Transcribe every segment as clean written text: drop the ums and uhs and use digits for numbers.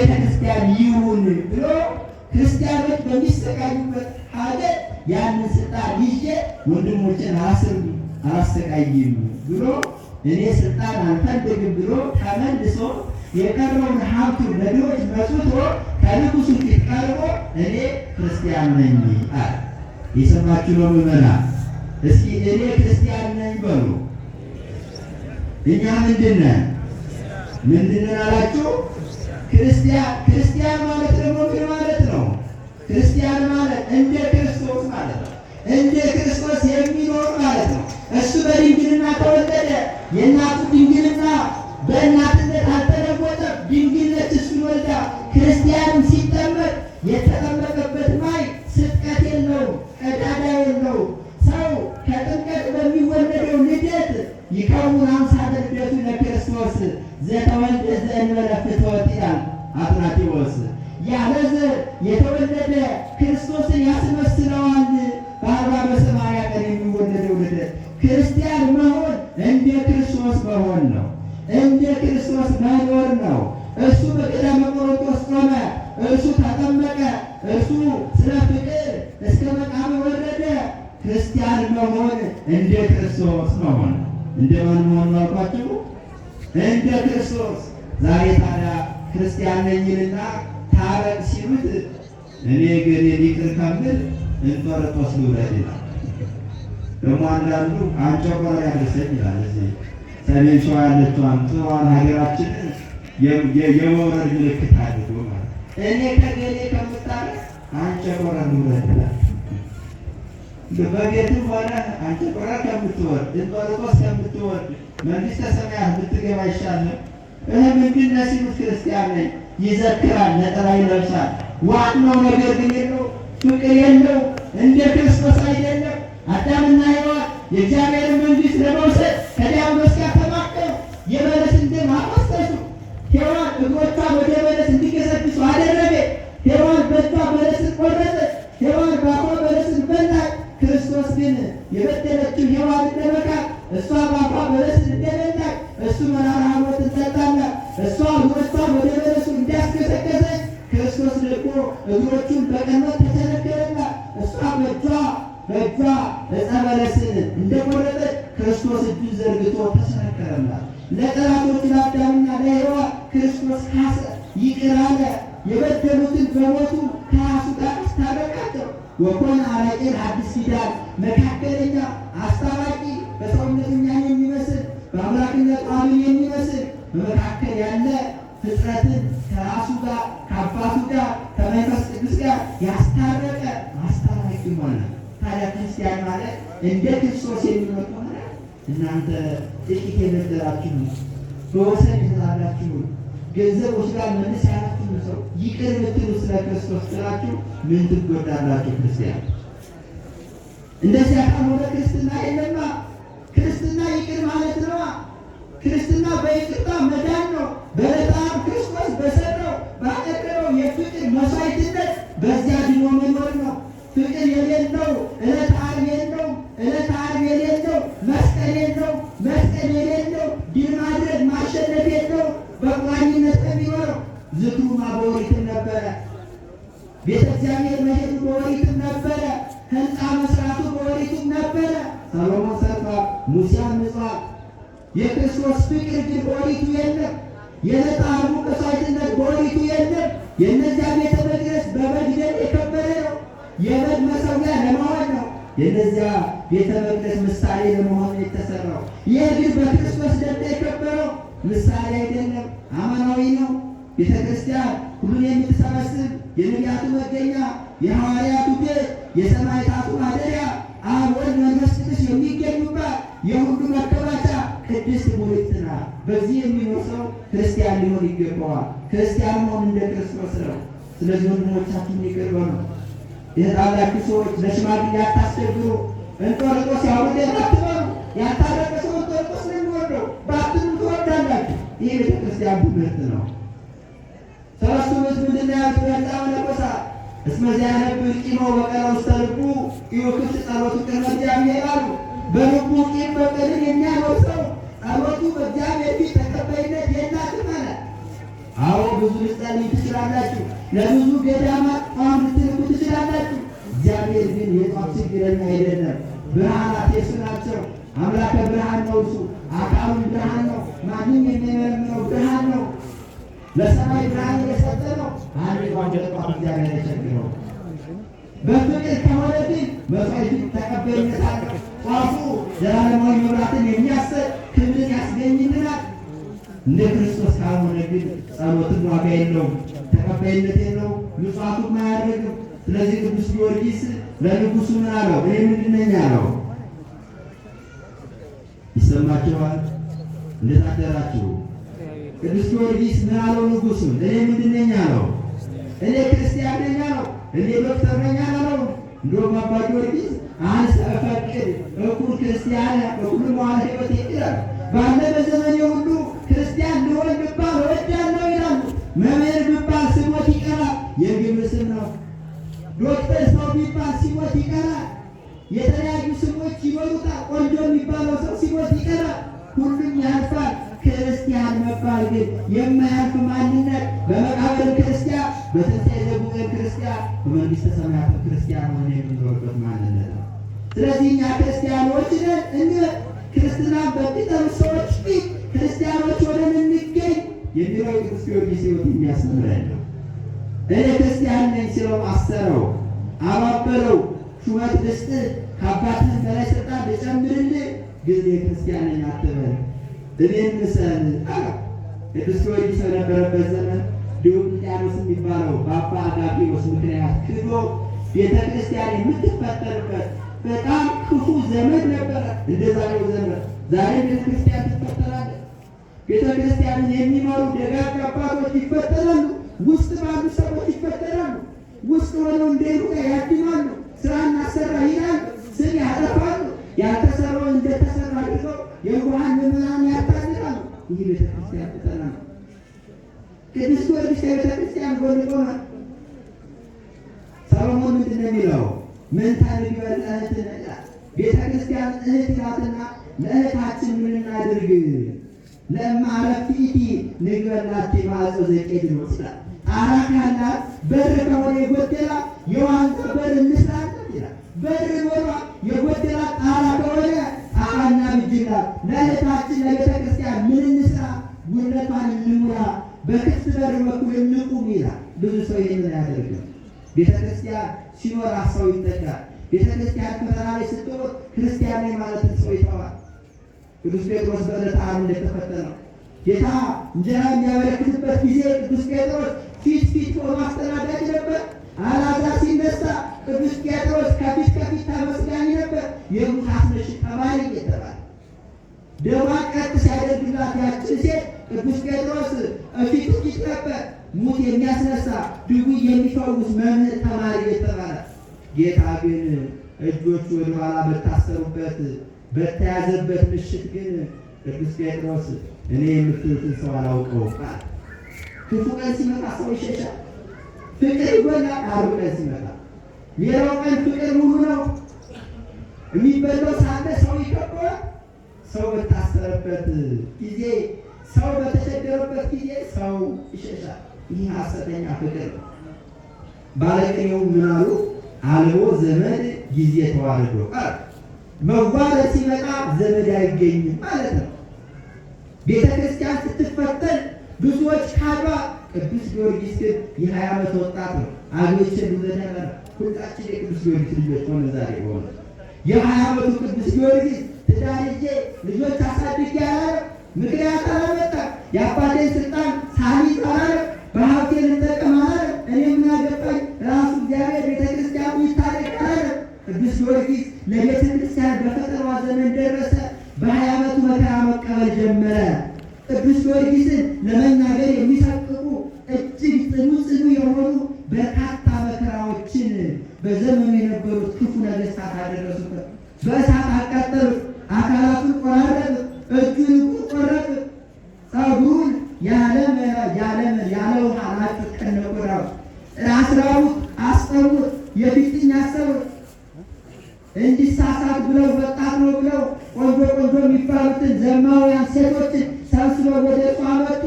ቤተክርስቲያን ይሁን ብሎ ክርስቲያኖች በሚሰቃዩበት ሀገር ያንን ስልጣን ይዤ ወንድሞችን አላሰቃይም ብሎ እኔ ስልጣን አልፈልግም ብሎ ተመልሶ የቀረውን ሀብቱን ለድሆች መጽቶ ከንጉሱ ፊት ቀርቦ እኔ ክርስቲያን ነኝ አለ። የሰማችሁ ነው ምዕመናን? እስኪ እኔ ክርስቲያን ነኝ በሉ። እኛ ምንድነን አላችሁ? ክርስቲያን ማለት ደግሞ ምን ማለት ነው? ክርስቲያን ማለት እንደ ክርስቶስ ማለት ነው። እንደ ክርስቶስ የሚኖር ማለት ነው። እሱ በድንግልና ተወለደ። የእናቱ ድንግልና በእናትነት አልተለወጠም። ድንግልነት እሱን ወልዳ ክርስቲያንም ሲጠመቅ የተጠመቀበት ማይ ስጥቀት የለውም፣ ቀዳዳ የለውም። ሰው ከጥምቀት በሚወለደው ልደት ይከውን አምሳለ ልደቱ ለክርስቶስ ዘተወልደ ዘእንበለ ፍትወት ይላል አትናቴዎስ። ያለ ዘር የተወለደ ክርስቶስን ያስመስለዋል። በአርባ በሰማንያ ቀን የሚወለደው ልደት ክርስቲያን መሆን እንደ ክርስቶስ መሆን ነው። እንደ ክርስቶስ መኖር ነው። እሱ በቀዳመ ቆሮንቶስ ቆመ፣ እርሱ ተጠመቀ፣ እርሱ ስለ ፍቅር እስከ መቃብር ወረደ። ክርስቲያን መሆን እንደ ክርስቶስ መሆን። እንደማን መሆን አልኳችሁ? እንደ ክርስቶስ። ዛሬ ታዲያ ክርስቲያን ነኝና ታረቅ ሲሉት እኔ ግን ይቅር ከምል እንጦርጦስ ልውረድ ይላል። ደግሞ አንዳንዱ አንጨቆራ ያደርሰኝ ይላል። እዚህ ሰሜን ሸዋ ያለችዋን ጥዋን ሀገራችንን የመውረድ ምልክት አድርጎ ማለት እኔ ከገሌ ከምታረቅ አንጨቆራ ልውረድ ይላል። በቤትም ሆነ አንጨቆራ ከምትወርድ እንጦርጦስ ከምትወርድ መንግሥተ ሰማያት ብትገባ ይሻላል። ምንድን ነው ሲሉት ክርስቲያን ነኝ ይዘክራል፣ ነጠላ ይለብሳል። ዋናው ነገር ግን የለው ፍቅር የለው፣ እንደ ክርስቶስ አይደለም። አዳምና ሔዋን የእግዚአብሔርን መንግሥት ለመውሰድ ከዲያብሎስ ጋር ተማከሩ። የበለስን ደም አፈሰሱ። ሔዋን እግሮቿ ወደ በለስ እንዲገሰግሱ አደረገ። ሔዋን በእጇ በለስን ቆረጠች። ሔዋን በአፏ በለስን በላች። ክርስቶስ ግን የበደለችው ሔዋን እንደመካት፣ እሷ በአፏ በለስን እንደበላች እሱ መራራ ሞትን ጠጣና እሷ እግሮቿን ወደ በለሱ እንዲያስገሰገሰች ክርስቶስ ደግሞ እግሮቹን በቀኖት ተቸነከረና እሷ በእጇ ዕፀ በለስን እንደቆረጠች ክርስቶስ እጁን ዘርግቶ ተቸነከረላት። ለጠላቶቹ ለአዳምና ለሔዋን ክርስቶስ ካሰ፣ ይቅር አለ። የበደሉትን በሞቱ ከራሱ ጋር አስታረቃቸው። ወኮነ አራቂን አዲስ ኪዳን መካከለኛ አስታራቂ፣ በሰውነት እኛን የሚመስል በአምላክነት አብን የሚመስል በመካከል ያለ ፍጥረትን ከራሱ ጋር ከአባቱ ጋር ከመንፈስ ቅዱስ ጋር ያስታረቀ አስታራቂ ሆነ። ታዲያ ክርስቲያን ማለት እንደ ክርስቶስ የሚኖር ሆነ። እናንተ ጥቂት የበደላችሁ በወሰን የተጣላችሁ ገንዘቦች ጋር መልስ ያላችሁ ሰው ይቅር የምትሉ ስለ ክርስቶስ ስላችሁ ምን ትጎዳላችሁ? ክርስቲያን እንደዚያ ካልሆነ ክርስትና የለማ። ክርስትና ይቅር ማለት ነው። ክርስትና በይቅርታ መዳን ነው። በዕለተ ዓርብ ክርስቶስ በሰጠው ባቀረበው የፍቅር መስዋዕትነት በዚያ ድኖ መኖር ነው። ፍቅር የሌለው ዕለተ ዓርብ የለው። ዕለተ ዓርብ የሌለው መስቀል የለው። መስቀል የሌለው ድል ማድረግ ማሸነፍ የለው። በቁራኝነት የሚኖረው ዝክሩማ በኦሪትም ነበረ። ቤተ እግዚአብሔር መሄዱ በኦሪትም ነበረ። ሕንፃ መስራቱ በኦሪትም ነበረ። ሰሎሞን ሰርቷል፣ ሙሴ አንጿል። የክርስቶስ ፍቅር ግን በኦሪቱ የለም። የዕለተ ዓርቡ መስዋዕትነት በኦሪቱ የለም። የእነዚያ ቤተ መቅደስ በበግ ደም የከበረ ነው። የበግ መሠዊያ ለመሆን ነው። የእነዚያ ቤተ መቅደስ ምሳሌ ለመሆን የተሰራው። ይህ ግን በክርስቶስ ደም የከበረው ምሳሌ አይደለም፣ አማናዊ ነው። ቤተ ክርስቲያን ሁሉን የምትሰበስብ የነቢያቱ መገኛ፣ የሐዋርያቱ ቤት፣ የሰማዕታቱ ማደሪያ፣ አብ ወልድ መንፈስ ቅዱስ የሚገኙባት የሁሉ መከማቻ ቅድስት ሞሪት ናት። በዚህ የሚኖር ሰው ክርስቲያን ሊሆን ይገባዋል። ክርስቲያን መሆን እንደ ክርስቶስ ነው። ስለዚህ ወንድሞቻችን ይቅር በሉ። የተጣላችሁ ሰዎች ለሽማግሌ አታስቸግሩ። እንጦርጦስ ያውርድ አትበሉ። ያልታረቀ ሰው እንጦርጦስ ነው የሚወርደው፣ በአትኑ ትወርዳላችሁ። ይህ ቤተ ክርስቲያን ትምህርት ነው። ሰለስቱ ምዕት ምንድን ነው ያሉት? በሕንፃ መነኮሳ እስመ ዘያነብብ ቂሞ በቀለ ውስተ ልቡ ኢውክፍት ጸሎቱ ቅድመ እግዚአብሔር አሉ። በልቡ ቂም በቀልን የሚያኖር ሰው ጸሎቱ በእግዚአብሔር ፊት ተቀባይነት የላትም አለ። አዎ ብዙ ልትጸልዩ ትችላላችሁ። ለብዙ ገዳማት ጧፍ ልትልኩ ትችላላችሁ። እግዚአብሔር ግን የጧፍ ችግረኛ አይደለም። ብርሃናት የእሱ ናቸው። አምላከ ብርሃን ነው እሱ። አካሉ ብርሃን ነው። ማንም የሚመረምረው ብርሃን ነው። ለሰማይ ብርሃን የሰጠ ነው። አንድ ጧፍ እግዚአብሔር አይቸግረው። በፍቅር ከሆነ ግን መስዋዕቱ ተቀባይነት አለው። ጧፉ ዘላለማዊ መብራትን የሚያሰጥ ክብርን ያስገኝልናል። እንደ ክርስቶስ ካልሆነ ግን ጸሎትን ዋጋ የለውም፣ ተቀባይነት የለውም፣ ምጽዋቱም አያደርግም። ስለዚህ ቅዱስ ጊዮርጊስ ለንጉሱ ምን አለው? እኔ ምንድን ነኝ አለው? ይሰማችኋል? እንዴት አደራችሁ? ቅዱስ ጊዮርጊስ ምን አለው ንጉሱን? እኔ ምንድን ነኝ አለው? እኔ ክርስቲያን ነኝ አለው። እኔ ዶክተር ነኝ አለው። እንደውም አባ ጊዮርጊስ አንሰ እፈቅድ እኩል ክርስቲያን እኩል መዋዕለ ሕይወት ይላል። ባለ በዘመኔ ሁሉ ክርስቲያን ልሆን ብባል እወዳለሁ ይላሉ። መምህር ብባል ስሞት ይቀራል፣ የግብር ስም ነው። ዶክተር ሰው ቢባል ሲሞት ይቀራል፣ የተለያዩ ስሞች ይኖሩታል። ቆንጆ የሚባለው ሰው ሲሞት ይቀራል፣ ሁሉም ያልፋል። ክርስቲያን መባል ግን የማያልፍ ማንነት፣ በመቃብር ክርስቲያን፣ በትንሣኤ ዘጉባኤ ክርስቲያን፣ በመንግሥተ ሰማያት ክርስቲያን ሆነ የሚኖርበት ማንነት ነው። ስለዚህ እኛ ክርስቲያኖች ነን። ክርስትና በሚጠሩ ሰዎች ፊት ክርስቲያኖች ሆነን እንገኝ የሚለው ቅዱስ ጊዮርጊስ ሕይወት የሚያስተምረን ነው። እኔ ክርስቲያን ነኝ ሲለው አሰረው፣ አባበለው። ሹመት ልስጥህ፣ ከአባትህ በላይ ስልጣን ልጨምርልህ፣ ግን የክርስቲያን ነኝ አትበል፣ እኔን ምሰል አለው። ቅዱስ ጊዮርጊስ በነበረበት ዘመን ዲዮቅልጥያኖስ የሚባለው በአባ አጋፊዎስ ምክንያት ክዶ ቤተ ክርስቲያን የምትፈጠርበት በጣም ክፉ ዘመን ነበረ። እንደዛሬው ዘመን ዛሬ ቤተ ክርስቲያን ትፈጠራለች። ቤተ ክርስቲያንን የሚመሩ ደጋግ አባቶች ይፈጠራሉ። ውስጥ ባሉ ሰዎች ይፈጠራሉ። ውስጥ ሆነው እንደሄዱ ያድማሉ። ስራ እናሰራ ይላሉ፣ ስም ያጠፋሉ። ያልተሰራው እንደተሰራ አድርገው የዋሃን ምዕመናን ያታልላሉ። ይህ ቤተ ክርስቲያን ፈተና ነው። ቅዱስ ጊዮርጊስ ከቤተ ክርስቲያን ጎን ቆመ። ሰሎሞን ምንድን ነው የሚለው? ምን ታድርግ እህትነ ይላል። ቤተ ክርስቲያን እህት ናትና ለእህታችን ምን እናድርግ? ለማረፊቲ ንግበላቲ ማዕጾ ዘቄድሮስ ይላል። ጣራ ካላት በር ከሆነ የጎደላት የዋንዛ በር እንስራለን ይላል። በር ኖሯ የጎደላት ጣራ ከሆነ ጣራና ብጅላት። ለእህታችን ለቤተ ክርስቲያን ምን እንስራ? ጉድለቷን እንሙላ፣ በክፍት በር በኩል እንቁም ይላል። ብዙ ሰው ይህንን አያደርግም። ቤተ ክርስቲያን ሲኖር ሰው ይጠቃል። ቤተ ክርስቲያን ፈተና ላይ ስትኖር ክርስቲያን ነኝ ማለትን ሰው ይተዋል። ቅዱስ ጴጥሮስ በዕለተ ዓርብ እንደተፈተነው ጌታ እንጀራ የሚያበረክትበት ጊዜ ቅዱስ ጴጥሮስ ፊት ሆኖ አስተናጋጅ ነበር። አልዓዛር ሲነሳ ቅዱስ ጴጥሮስ ከፊት ተመስጋኝ ነበር። የሙት አስነሽ ተማሪ እየተባለ ደሟን ቀጥ ሲያደርግላት ያችን ሴት ቅዱስ ጴጥሮስ ፊት ነበር። ሙት የሚያስነሳ ድውይ የሚፈውስ መምህር ተማሪ እየተባለ ጌታ ግን እጆቹ ወደኋላ በታሰሩበት በተያዘበት ምሽት ግን ቅዱስ ጴጥሮስ እኔ የምትሉትን ሰው አላውቀውም አለ። ክፉ ቀን ሲመጣ ሰው ይሸሻል። ፍቅር ይጎላል። ዓርብ ቀን ሲመጣ ሌላው ቀን ፍቅር ሙሉ ነው። የሚበላው ሳለ ሰው ይከበዋል። ሰው በታሰረበት ጊዜ፣ ሰው በተቸገረበት ጊዜ ሰው ይሸሻል። ይህ ሐሰተኛ ፍቅር ነው። ባለቅኔው ምን አሉ? አልቦ ዘመድ ጊዜ ተዋርዶ አለ። መዋረድ ሲመጣ ዘመድ አይገኝም ማለት ነው። ቤተ ክርስቲያን ስትፈተን ብዙዎች ካሏ፣ ቅዱስ ጊዮርጊስ ግን የ20 ዓመት ወጣት ነው። አግብቼ ልዘደረ ሁላችን የቅዱስ ጊዮርጊስ ልጆች ሆነ ዛሬ ሆነ። የ20 ዓመቱ ቅዱስ ጊዮርጊስ ትዳር ይዤ ልጆች አሳድጌ አላለም። ምክንያት አላመጣም። የአባቴን ስልጣን ሳሊዝ አላለም። በሀብቴ ልጠቀም አላለም። እኔ ምን አገባኝ? ራሱ እግዚአብሔር ቤተ ክርስቲያኑ ይታደግ አላለም። ቅዱስ ጊዮርጊስ ለቤተ ክርስቲያን በፈጠሯ ዘመን ደረሰ። በ20 ዓመቱ መከራ መቀበል ጀመረ። ቅዱስ ጊዮርጊስን ለመናገር የሚሰቅቁ እጅግ ጽኑ የሆኑ በርካታ መከራዎችን በዘመኑ የነበሩት ክፉ ነገሥታት አደረሱበት። በእሳት አቃጠሉት፣ አካላቱን ቆራረጡት፣ እጁን ቆረጡት፣ ጸጉሩን ያለ ውሃ ላጩት ከነቆዳው፣ አስራሩት፣ አስጠሩት፣ የፊጥኝ አሰሩት። እንዲሳሳት ብለው ወጣት ነው ብለው ቆንጆ የሚባሉትን ዘማውያን ሴቶችን ሰብስበው ወደ እርሱ አመጡ።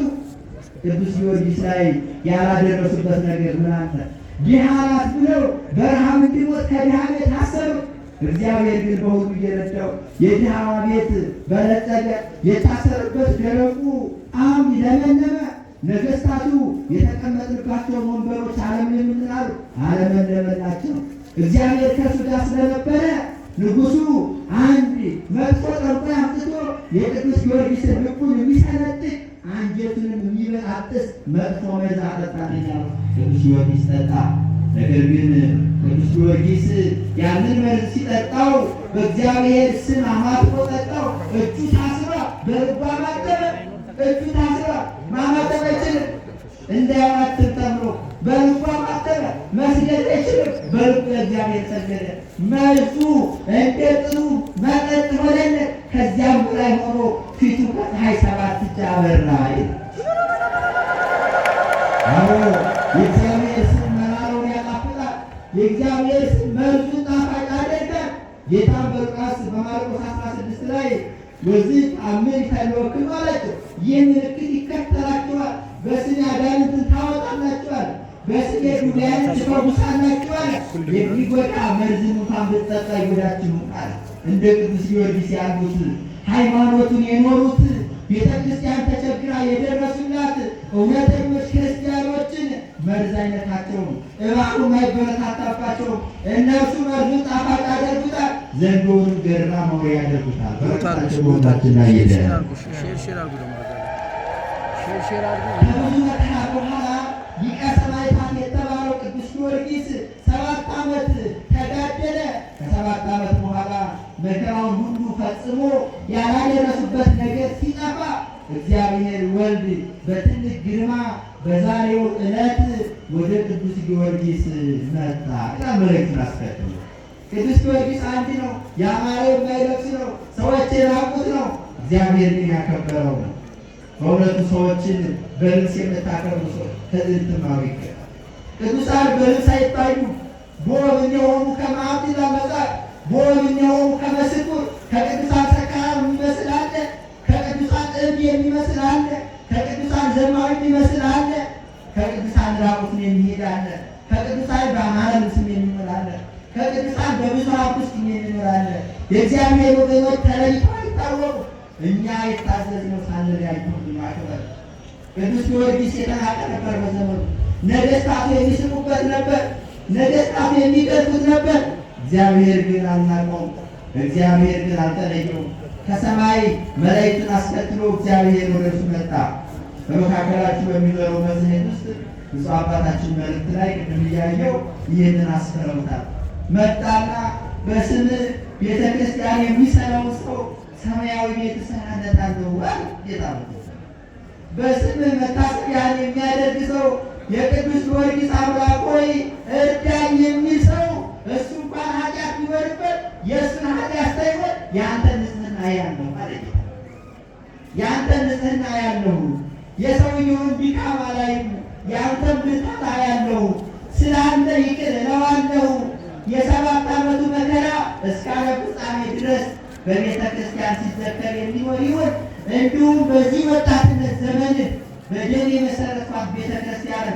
ቅዱስ ጊዮርጊስ ላይ ያላደረሱበት ነገር ምን አለ? ድሃ ናት ብለው በረሃብ እንዲሞት ከድሃ ቤት አሰሩት። እግዚአብሔር ግን በሁሉ እየረዳው የድሃ ቤት በለጸገ፣ የታሰረበት ደረቁ አምድ ለመለመ። ነገሥታቱ የተቀመጥንባቸው ወንበሮች አለምልምናሉ፣ አለመለመላቸው። እግዚአብሔር ከእሱ ጋር ስለነበረ ንጉሡ አንድ መጥፎ ጠንቋይ አምጥቶ የቅዱስ ጊዮርጊስን ልቡን የሚሰነጥቅ አንጀቱንም የሚበጣጥስ መጥፎ መርዝ አጠጣልኝ አለው። ቅዱስ ጊዮርጊስ ጠጣ። ነገር ግን ቅዱስ ጊዮርጊስ ያንን መርዝ ሲጠጣው በእግዚአብሔር ስም አማትቦ ጠጣው። እጁ ታስሯ በልቧ ማተበ። እጁ ታስሯ ማማተብ አይችልም። እንዳያማትብ ተምሮ በልቧ ማተበ። መስገድ አይችልም። በልቡ ለእግዚአብሔር ሰገደ። መርዙ እንደ ጥሩ መጠጥ ሆነለት። ከዚያም በላይ ሆኖ ፊቱ ከፀሐይ 7 እጅ አበራ። አዎ የእግዚአብሔር ስም መራራውን ያጣፍጣል። የእግዚአብሔር ስም መርዙን ጣፋጭ ያደርጋል። ጌታ በሉቃስ በማርቆስ 16 ላይ በዚህ አምን ተልወክሉ አላቸው። ይህ ምልክት ይከተላችኋል፣ በስሜ አጋንንትን ታወጣላችኋል፣ በስሜ ድውያንን ትፈውሳላችኋል፣ የሚጎዳ መርዝን እንኳን ብትጠጣ አይጎዳችሁም አለ። እንደ ቅዱስ ጊዮርጊስ ያሉት ሃይማኖቱን የኖሩት ቤተ ክርስቲያን ተቸግራ የደረሱላት እውነተኞች ክርስቲያኖችን መርዝ አይነካቸውም፣ እባቡ አይበረታታባቸውም። እነርሱ መርዙን ጣፋጭ ያደርጉታል፣ ዘንዶውንም ገራ መውሪያ ያደርጉታል። ቦታችን ላይ ከብዙ መከራ በኋላ ሊቀ ሰማዕታት የተባለው ቅዱስ ጊዮርጊስ 7 ዓመት ተጋደለ። ከ7 ዓመት በኋላ መከራውን ሁሉ ፈጽሞ ያላደረሱበት ነገር ሲጠፋ እግዚአብሔር ወልድ በትልቅ ግርማ በዛሬው ዕለት ወደ ቅዱስ ጊዮርጊስ መጣ። መልእክቱን አስከትሎ ቅዱስ ጊዮርጊስ አንድ ነው፣ ያማረው የማይለብስ ነው፣ ሰዎች የራቁት ነው፣ እግዚአብሔር ግን ያከበረው ነው። በእውነቱ ሰዎችን በልብስ የምታከብሩ ሰዎች ከዚህ ትማሩ ይገባል። ቅዱሳን በልብስ አይታዩ። ቦብኛውም ከማዕድ ለመጻፍ ቦብኛውም ከመስኩር ከቅዱሳን ሰካራም የሚመስል አለ፣ ከቅዱሳን እብድ የሚመስል አለ፣ ከቅዱሳን ዘማዊ የሚመስል አለ፣ ከቅዱሳን ራቁትን የሚሄድ አለ፣ ከቅዱሳን በአማረ ልብስም የሚኖር አለ፣ ከቅዱሳን በብዙ ሀብት ውስጥ የሚኖር አለ። የእግዚአብሔር ወገኖች ተለይተው አይታወቁም። እኛ የታዘዝነው ሳንለያይ ማክበር። ቅዱስ ጊዮርጊስ የተናቀ ነበር በዘመኑ። ነገሥታቱ የሚስቁበት ነበር፣ ነገሥታቱ የሚቀርቡት ነበር። እግዚአብሔር ግን አልናቀውም፣ እግዚአብሔር ግን አልተለየውም። ከሰማይ መላእክትን አስከትሎ እግዚአብሔር ወደ እርሱ መጣ። በመካከላችሁ በሚኖረው መጽሔት ውስጥ ብፁዕ አባታችን መልእክት ላይ ቅድም እያየው ይህንን አስፈረውታል። መጣና በስም ቤተ ክርስቲያን የሚሰራውን ሰው ሰማያዊ ቤት እሰራለታለሁ አለ ጌታ። በስም መታሰቢያን የሚያደርግ ሰው የቅዱስ ጊዮርጊስ አምላክ ሆይ እርዳኝ የሚል ሰው እሱ እንኳን ኃጢአት ቢኖርበት የእሱን ኃጢአት ሳይሆን የአንተን ንጽሕና ያለው ማለት ነው። የአንተን ንጽሕና ያለው የሰውየውን ድካም አላይም፣ የአንተን ብርታት ያለው ስለ አንተ ይቅር እለዋለሁ። የ7 ዓመቱ መከራ እስከ ፍጻሜ ድረስ በቤተ ክርስቲያን ሲዘከር የሚኖር ይሁን። እንዲሁም በዚህ ወጣትነት ዘመን በደም የመሰረቷት ቤተ ክርስቲያን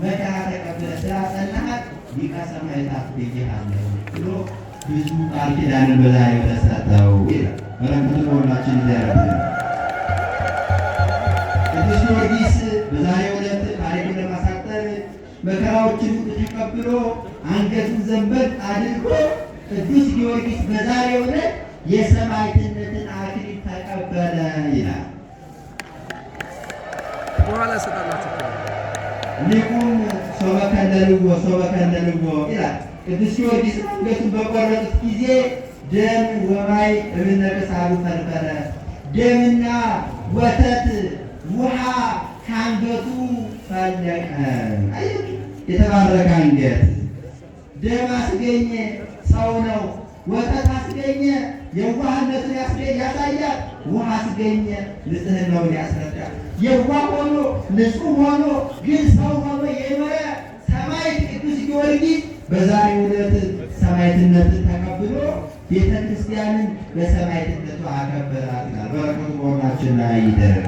መከራ ተቀብለህ ስላጸናሃት ሊቀ ሰማዕታት ብዬሃለሁ ብሎ ብዙ ቃል ኪዳንን በዛሬው ተሰጠው ይላል። በረከቱ ለሁላችን ይደረግልን። ቅዱስ ጊዮርጊስ በዛሬው ዕለት ታሪክን ለማሳጠር መከራዎችን ተቀብሎ አንገቱን ዘንበል አድርጎ ቅዱስ ጊዮርጊስ በዛሬው ዕለት የሰማዕትነትን አክሊል ተቀበለ ይላል። በኋላ ሰጣላችሁ ሊቁም ሶበከለልዎ ይላል። ቅዱስ ጊዮርጊስ አንገቱን በቆረጡት ጊዜ ደም ወማይ እብነ ከሳሉ ፈለፈለ። ደምና ወተት ውሃ ከአንገቱ ፈለቀ። የተባረከ አንገት። ደም አስገኘ፣ ሰው ነው። ወተት አስገኘ፣ የዋህነቱን ያሳያል። ውሃ አስገኘ፣ ንጽሕናውን ያስረዳል። የዋህ ሆኖ ንጹሕ ሆኖ ግን ሰው ሆኖ የኖረ ሰማዕት ቅዱስ ጊዮርጊስ በዛሬው ዕለት ሰማዕትነትን ተቀብሎ ቤተ ክርስቲያንን በሰማዕትነቱ አከበራት ይላል። በረከቱ በሁላችን ላይ ይደረግ።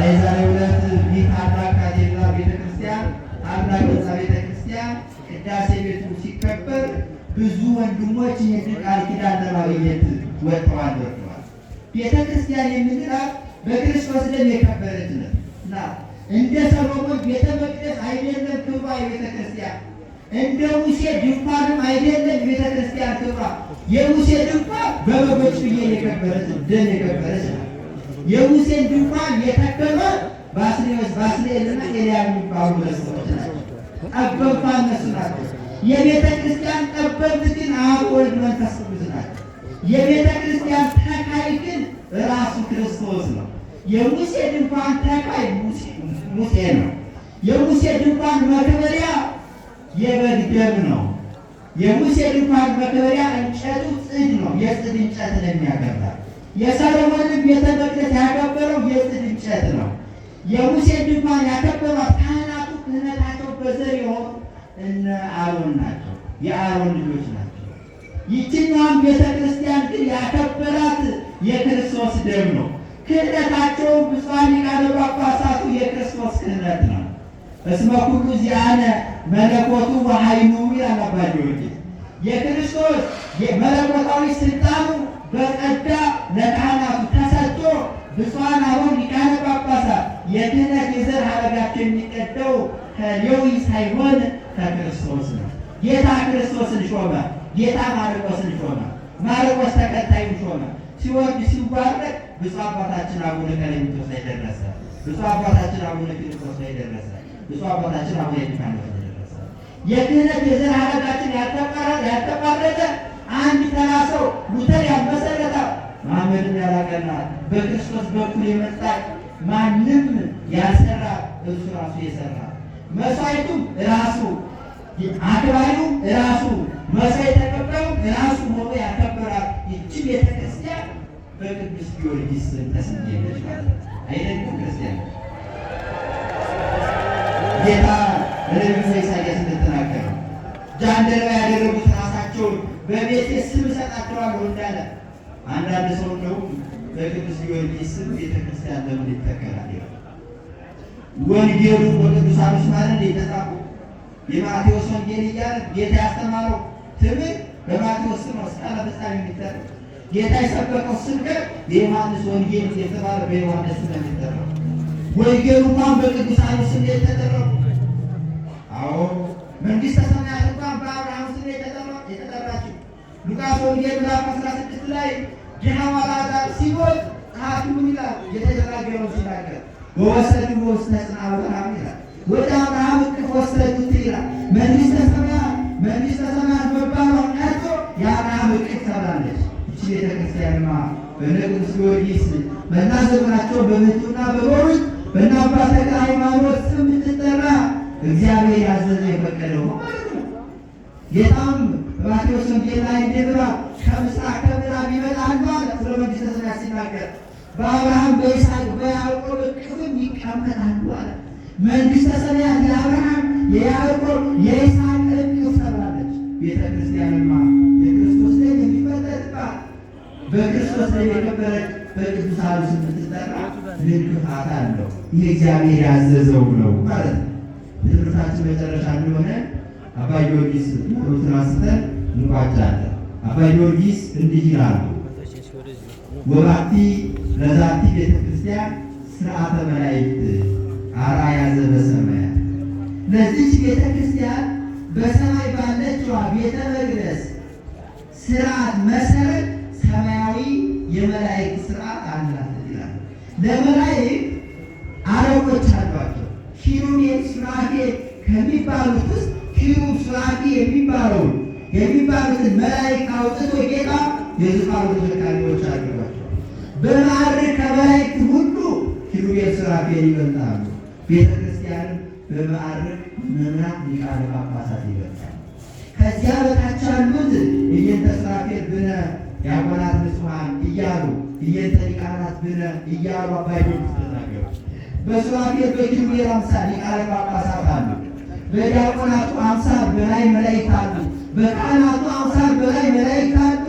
የዛሬው ዕለት ይህ ታላቅ ካቴድራል ቤተክርስቲያን ታላቅ ሕንፃ ቤተክርስቲያን ቅዳሴ ቤቱ ሲከበር ብዙ ወንድሞች ይህን ቃል ኪዳን ለማግኘት ወጥተዋል። ቤተክርስቲያን የምንላት በክርስቶስ ደም የከበረች ናት። እንደ ሰሎሞን ቤተ መቅደስ አይደለም ክብሯ የቤተክርስቲያን፣ እንደ ሙሴ ድንኳንም አይደለም የቤተክርስቲያን ክብሯ። የሙሴ ድንኳን በበጎች ፍየል የከበረች ደም የከበረች ናት። የሙሴን ድንኳን የተከለ ባስልኤልና ኤልያብ የሚባሉ ሰዎች ናቸው። ጠበብቷ እነሱ ናቸው። የቤተ ክርስቲያን ጠበብት ግን አብ ወልድ መንፈስ ቅዱስ ናቸው። የቤተ ክርስቲያን ተካይ ግን ራሱ ክርስቶስ ነው። የሙሴ ድንኳን ተካይ ሙሴ ነው። የሙሴ ድንኳን መክበሪያ የበግ ደም ነው። የሙሴ ድንኳን መክበሪያ እንጨቱ ጽድ ነው። የጽድ እንጨት ነው የሚያከብረው። የሰሎሞንን ቤተ መቅደስ ያከበረው የጽድ እንጨት ነው። የሙሴ ድንኳን ያከበሯት ካህናቱ ክህነታቸው በዘር የሆኑ እነ አሮን ናቸው። የአሮን ልጆች ናቸው። ይችኛዋን ቤተ ክርስቲያን ግን ያከበራት የክርስቶስ ደም ነው። ክህነታቸው ብፁዓን ሊቃነ ጳጳሳቱ የክርስቶስ ክህነት ነው። እስመ ኩሉ ዚአነ መለኮቱ ወኃይሉ ይላል አባ ጊዮርጊስ። የክርስቶስ መለኮታዊ ስልጣኑ በጸጋ ለካህናቱ ተሰጥቶ ብፁዓን አበው ሊቃነ ጳጳሳት የክህነት የዘር ሐረጋቸው የሚቀደው ከሌዊ ሳይሆን ከክርስቶስ ነው። ጌታ ክርስቶስን ሾመ። ጌታ ማርቆስን ሾመ። ማርቆስ ተከታዩን ሾመ። ሲወርድ ሲዋረድ ብፁዕ አባታችን አቡነ ቀሌምንጦስ ላይ ደረሰ። ብፁዕ አባታችን አቡነ ፊልጶስ ላይ ደረሰ። ብፁዕ አባታችን አቡነ ኤጲፋንዮስ ላይ ደረሰ። የክህነት የዘር ሐረጋችን ያልተቋረጠ አንድ ተራ ሰው ሉተር ያልመሰረተው ማመድን ያላቀናል በክርስቶስ በኩል የመጣ ማንም ያልሰራ እሱ ራሱ የሰራ መስዋዕቱም ራሱ አክባሪው ራሱ መስዋዕት ተቀባዩ ራሱ ሆኖ ያከበራት ይህች ቤተክርስቲያን በቅዱስ ጊዮርጊስ ተሰየመች ማለት አይደለም። ክርስቲያን ጌታ በነቢዩ ኢሳይያስ እንደተናገረ ጃንደረባ ያደረጉት ራሳቸውን በቤቴ ስም እሰጣቸዋለሁ እንዳለ አንዳንድ ሰው ነው በቅዱስ ጊዮርጊስ ስም ቤተክርስቲያን ለምን ይተከላል? ወንጌሉ በቅዱሳን ማለት የተጻፈ የማቴዎስ ወንጌል እያለ ጌታ ያስተማረው ትምህርት በማቴዎስ ነው እስከ ፍጻሜ የሚተረክ ጌታ የሰበከው ስብከት የዮሐንስ ወንጌል የተባለ በዮሐንስ ስም የሚተረክ ወንጌሉ እንኳን በቅዱሳን ስም የተጠራው። አዎ መንግሥተ ሰማያት እንኳን በአብርሃም ስም የተጠራችው ሉቃስ ወንጌል ምዕራፍ 16 ላይ ድሃው አልዓዛር ሲሞት ጸሐፊ ምን ይላል? የተደራገረው ሲናገር ወሰዱ ውስተ ጽንዓ አብርሃም ይላል። ወደ አብርሃም እቅፍ ወሰዱት ይላል። መንግሥተ ሰማያት መባሏን ቀርቶ የአብርሃም እቅፍ ተብላለች። ይህች ቤተክርስቲያንማ በእነ ቅዱስ ጊዮርጊስ በእነ ዘመናቸው በምሕረቱና በኖሩት በእነ አባ ተክለ ሃይማኖት ስም የምትጠራ እግዚአብሔር ያዘዘ የፈቀደው ማለት ነው። ጌታም በማቴዎስ ወንጌል ላይ እንዲህ ብሏል፣ ከምሥራቅ ከምዕራብ ይመጣሉ አለ። ስለ መንግሥተ ሰማያት ሲናገር በአብርሃም በይስሐቅ በያዕቆብ እቅፍም ይቀመጣሉ አለ። መንግሥተ ሰማያት የአብርሃም የያዕቆብ የይስሐቅ እቅፍ ተብላለች። ቤተ ክርስቲያንማ የክርስቶስ ደም የሚፈተትባት በክርስቶስ ደም የከበረች በቅዱሳኑ ስም የምትጠራ ልክፋት አለው። ይህ እግዚአብሔር ያዘዘው ነው ማለት ነው። የትምህርታችን መጨረሻ እንደሆነ አባ ጊዮርጊስ ኖሩትን አንስተን እንቋጫለን። አባ ጊዮርጊስ እንዲህ ይላሉ፣ ወባቲ ለዛቲ ቤተክርስቲያን ስርዓተ መላእክት አርአያ ዘበሰማያት። ለዚች ቤተክርስቲያን በሰማይ ባለችዋ ቤተ መቅደስ ስርዓት መሰረት ሰማያዊ የመላእክት ስርዓት አላት ይላል። ለመላእክት አለቆች አሏቸው። ኪሩቤል ሱራፌል ከሚባሉት ውስጥ ኪሩብ ሱራፌል የሚባሉትን መላእክት አውጥቶ ጌታ የዙፋኑ ተሸካሚዎች አድርጓቸው። በማዕረግ ከመላእክት ሁሉ ኪሩቤል ሱራፌል ይበልጣሉ። ቤተ ክርስቲያንም በማዕረግ መምህራን ሊቃነ ጳጳሳት ይበልጣሉ። ከዚያ በታች ያሉት እየንተ ሱራፌል ብነ ዲያቆናት ንጹሐን እያሉ እየንተ ሊቃናት ብነ እያሉ አባ ጊዮርጊስ ተናገሩ። በሱራፌል በኪሩቤል አምሳል ሊቃነ ጳጳሳት አሉ። በዲያቆናቱ አምሳል በላይ መላእክት አሉ። በካህናቱ አምሳል በላይ መላእክት አሉ።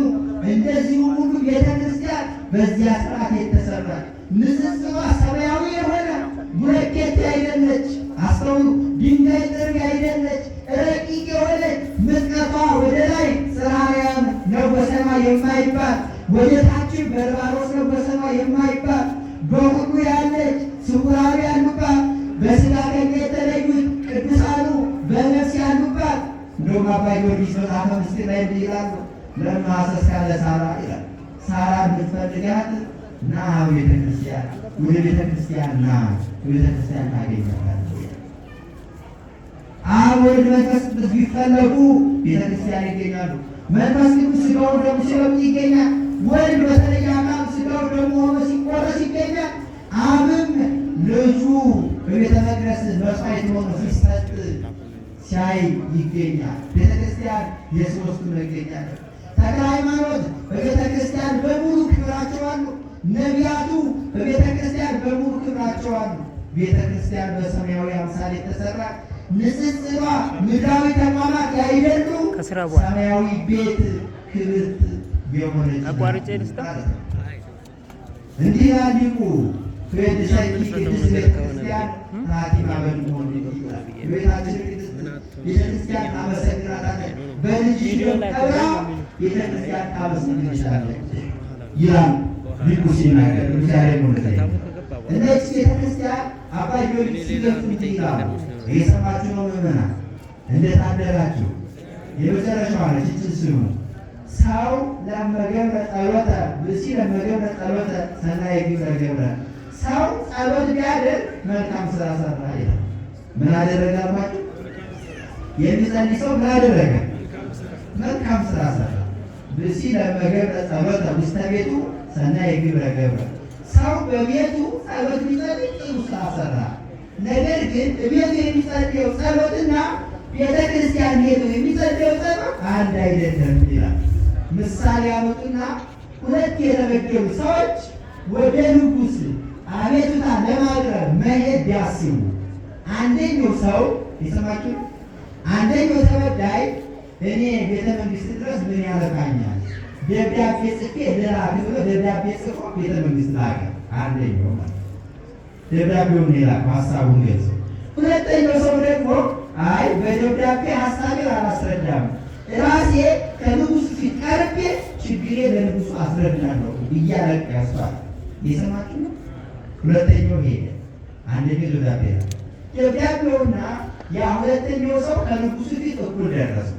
እንደዚሁ ሁሉ ቤተ ክርስቲያን በዚያ ስርዓት የተሰራች ንጽጽሯ ሰማያዊ የሆነ ድንጋይ ጥርግ አይደለች፣ ረቂቅ የሆነች ምጥቀቷ ወደ ላይ ጽራርያም ነው በሰማይ የማይባል ወደ ታችን በርባሮስ ነው በሰማይ የማይባል በሁሉ ያለች ስውራዊ ያሉባት በሥጋ ከኛ የተለዩት ቅዱሳኑ በነፍስ ያሉባት። እንደውም አባ ጊዮርጊስ መጽሐፈ ምስጢር ላይ እንዲህ ይላሉ። ለማሰስ ካለ ሳራ ይላል። ሳራ እንድትፈልጋት ና ቤተ ክርስቲያን፣ ወደ ቤተ ክርስቲያን ና፣ ቤተ ክርስቲያን ታገኛታለህ። አብ ወልድ መንፈስ ቅዱስ ቢፈለጉ ቤተ ክርስቲያን ይገኛሉ። መንፈስ ቅዱስ ሥጋው ደግሞ ሲለብጥ ይገኛል። ወልድ በተለየ አካል ሥጋው ደግሞ ሆኖ ሲቆረስ ይገኛል። አብም ልጁ በቤተ መቅደስ መስዋዕት ሆኖ ሲሰጥ ሲያይ ይገኛል። ቤተ ክርስቲያን የሦስቱ መገኛ ነው። ተክለ ሃይማኖት በቤተ ክርስቲያን በሙሉ ክብራቸው አሉ። ነቢያቱ በቤተ ክርስቲያን በሙሉ ክብራቸው አሉ። ቤተ ክርስቲያን በሰማያዊ አምሳል የተሰራ ንጽጽሯ ምድራዊ ተቋማት ያይደሉ ሰማያዊ ቤት ክብርት የሆነች እንዲህ ያሊቁ ቤተሰይ ቅድስት ቤተክርስቲያን ናቲማ በድሞን ቤታችን ቤተክርስቲያን ታመሰግናታለች። በልጅሽ ከብራ ቤተክርስቲያን ታመሰግንሻለች ይላል ሊቁ ሲናገር እግዚአብሔር ሞለታይ እነዚህ ቤተክርስቲያን አባ ጊዮርጊስ ሲገልጹ ይላሉ። የሰማችሁ ነው ምዕመናን፣ እንዴት አደራችሁ? የመጨረሻዋ ነች። እችን ስሙ። ሰው ለመገብረ ጸሎተ ብእሲ ለመገብረ ጸሎተ ሰናየ ግብረ ገብረ። ሰው ጸሎት ቢያደርግ መልካም ስራ ሰራ ይላል። ምን አደረገ አልኳችሁ? የሚጸልይ ሰው ምን አደረገ? መልካም ስራ ሰራ። ብእሲ ለመገብረ ጸሎተ ውስተ ቤቱ ሰናየ ግብረ ገብረ። ሰው በቤቱ ጸሎት ቢጸልይ ጥሩ ስራ ሰራ። ነገር ግን ቤቱ የሚጸልየው ጸሎትና ቤተ ክርስቲያን ሄዶ የሚጸልየው ጸሎት አንድ አይደለም ይላል። ምሳሌ ያመጡና ሁለት የተበደሉ ሰዎች ወደ ንጉሥ አቤቱታ ለማቅረብ መሄድ ቢያስቡ አንደኛው ሰው የሰማችሁ፣ አንደኛው ተበዳይ እኔ ቤተ መንግስት ድረስ ምን ያለቃኛል ደብዳቤ ጽፌ ልላክ ብሎ ደብዳቤ ጽፎ ቤተ መንግስት ላከ። አንደኛው ማለት ደብዳቤውን የላከው ሀሳቡን ገልጾ፣ ሁለተኛው ሰው ደግሞ አይ በደብዳቤ ሀሳቤን አላስረዳም ራሴ ከንጉሱ ፊት ቀርቤ ችግሬ ለንጉሱ አስረዳለሁ እያለቀ ያስባል። የሰማችሁ ነው። ሁለተኛው ሄደ፣ አንደኛው ደብዳቤ ላከ። ደብዳቤውና ያ ሁለተኛው ሰው ከንጉሱ ፊት እኩል ደረሱ።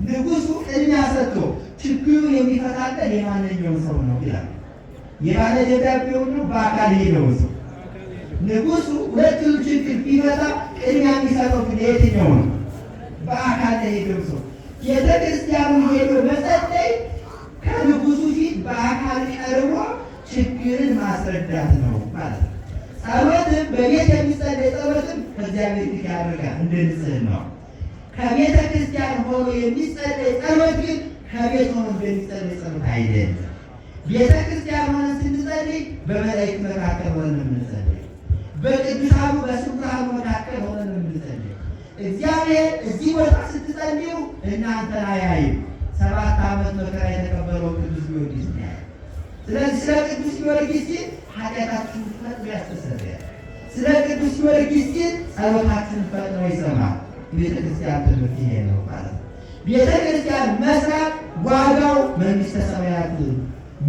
ንጉሱ ቅድሚያ ሰጥቶ ችግሩን የሚፈታለት የማንኛውም ሰው ነው ይላል። የባለ ደብዳቤውን ነው በአካል ሄደው ሰው ንጉሱ ሁለቱም ችግር ቢመጣ ቅድሚያ የሚሰጠው ግን የትኛው ነው? በአካል ሄደው ሰው ቤተ ክርስቲያኑ ሄዶ መጸለይ ከንጉሱ ፊት በአካል ቀርቦ ችግርን ማስረዳት ነው ማለት ነው። ጸሎትም በቤት የሚጸለይ ጸሎትም ከእግዚአብሔር ፊት ያደርጋል እንደ ንጽሕናው። ከቤተ ክርስቲያን ሆኖ የሚጸለይ ጸሎት ግን ከቤት ሆኖ እንደሚጸለይ ጸሎት አይደለም። ቤተ ክርስቲያን ሆነ ስንጸልይ በመላእክት መካከል ሆነን የምንጸልይ፣ በቅዱሳኑ በስውራኑ መካከል ሆነን የምንጸልይ። እግዚአብሔር እዚህ ቦታ ስትጸልዩ እናንተን አያይም። 7 ዓመት መከራ የተቀበለው ቅዱስ ጊዮርጊስ ነው። ስለዚህ ስለ ቅዱስ ጊዮርጊስ ሲል ኃጢአታችሁን ፈጥኖ ያስተሰርያል። ስለ ቅዱስ ጊዮርጊስ ሲል ጸሎታችሁን ፈጥኖ ይሰማል። ቤተ ክርስቲያን ትምህርት ይሄ ነው ማለት ነው። ቤተ ክርስቲያን መስራት ዋጋው መንግሥተ ሰማያት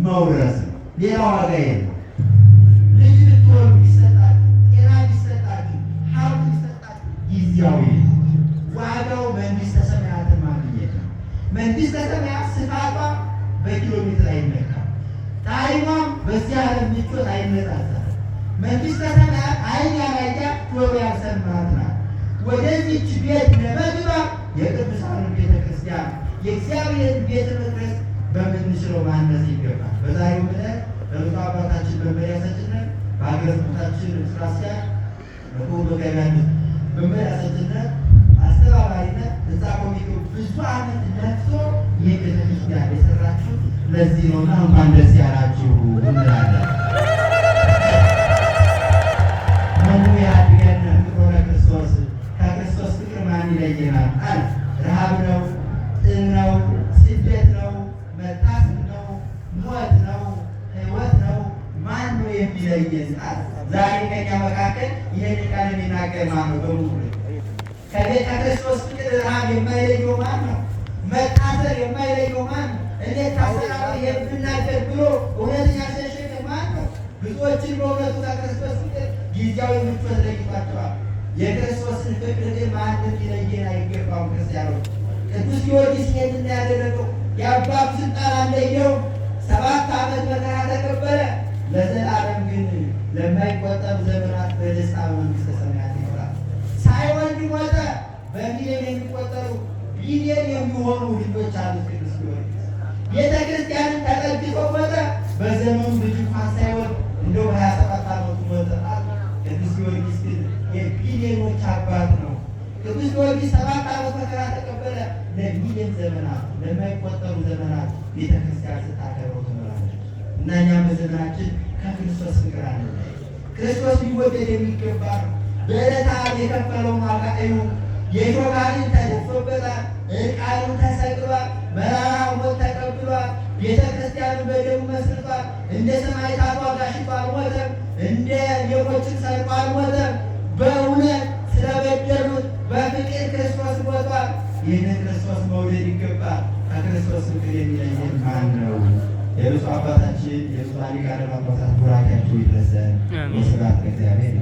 መውረስ ነው። ሌላ ዋጋ የለም። ልጅ ልትወልዱ ይሰጣችሁ፣ ጤና ይሰጣችሁ፣ ሀብት ይሰጣችሁ፣ ጊዜያዊ ዋጋው መንግሥተ ሰማያትን ማግኘት ነው። መንግሥተ ሰማያት ስፋቷ በኪሎ ሜትር አይመካም። ጣዕሟም በዚህ ዓለም ምቾት አይነጻጸርም። መንግሥተ ሰማያት ዓይን ያላያት ጆሮ ያልሰማት ናት። ወደዚች ቤት ለመግባት የቅዱሳኑን ቤተ ክርስቲያን የእግዚአብሔር ቤተ መቅደስ በምንችለው ማነጽ ይገባል። በዛሬው ዕለት በብፁዕ አባታችን መመሪያ ሰጭነት በሀገረ ስብከታችን ስራ አስኪያጅ በክቡር መጋቢያችን መመሪያ ሰጭነት አስተባባሪነት ህንፃ ኮሚቴው ብዙ ዓመት ለፍቶ ይህ ቤተ ክርስቲያን የሰራችሁ ለዚህ ነውና እንኳን ደስ ያላችሁ እንላለን። መኑ ያድገን ፍቅረ ክርስቶስ፣ ከክርስቶስ ፍቅር ማን ይለየናል? አለ ረሃብ ነው፣ ጥም ነው፣ ስደት ነው፣ መታሰር ነው፣ ሞት ነው፣ ሕይወት ነው። ማን ነው የሚለየን? አለ ዛሬ ከኛ መካከል ይህን ቃል የሚናገር ማን ነው? በሙሉ ከክርስቶስ ፍቅር ረሃብ የማይለየው ማን ነው? መታሰር የማይለየው ማን ነው? እንዴት ታሰራለህ የምናገር ብሎ እውነት ያሸሸገ ማን ነው? ብዙዎችን በእውነቱ ከክርስቶስ ፍቅር ጊዜያዊ ምቾት ለይቷቸዋል። የክርስቶስን ፍቅር ግን ማንም ሊለየን አይገባም። ክርስቲያኖች ቅዱስ ጊዮርጊስ ይህንን ያደረገው የአባቱ ስልጣን አለየው። 7 ዓመት መከራ ተቀበለ። ለዘላለም ግን ለማይቆጠሩ ዘመናት በደስታ በመንግሥተ ሰማያት ይኖራል። ሳይወልድ ሞተ። በሚሊዮን የሚቆጠሩ ቢሊዮን የሚሆኑ ልጆች አሉት ቅዱስ ጊዮርጊስ። ቤተ ክርስቲያንን ተጠግቶ ሞተ። በዘመኑ ልጅ እንኳን ሳይወልድ እንደው በ27 ዓመቱ ሞተ። ቅዱስ ጊዮርጊስ ግን የቢሊዮኖች አባት ነው። ቅዱስ ጊዮርጊስ 7 ዓመት መከራ ተቀበለ። ለሚሊዮን ዘመናት ለማይቆጠሩ ዘመናት ቤተ ክርስቲያን ስታከብረው ትኖራለች እና እኛም በዘመናችን ከክርስቶስ ፍቅር አለ። ክርስቶስ ሊወደድ የሚገባ ነው። በዕለተ ዓርብ የከፈለውን ዋጋ እዩ። የሾህ አክሊል ተደፍቶበታል። ዕርቃኑን ተሰቅሏል። መራራ ሞት ተቀብሏል። ቤተ ክርስቲያኑን በደሙ መስርቷል። እንደ ሰማዕታት ጋሽቶ አልሞተም። እንደ ሌቦችን ሰርቆ አልሞተም። በእውነት ስለበደሉት በፍቅር ክርስቶስ ሞቷል። ይህንን ክርስቶስ መውደድ ይገባል። ከክርስቶስ ፍቅር የሚለየን ማን ነው? የብፁዕ አባታችን የብፁዓን ሊቃነ ጳጳሳት ቡራኬያቸው ይድረሰን። ወስብሐት ለእግዚአብሔር።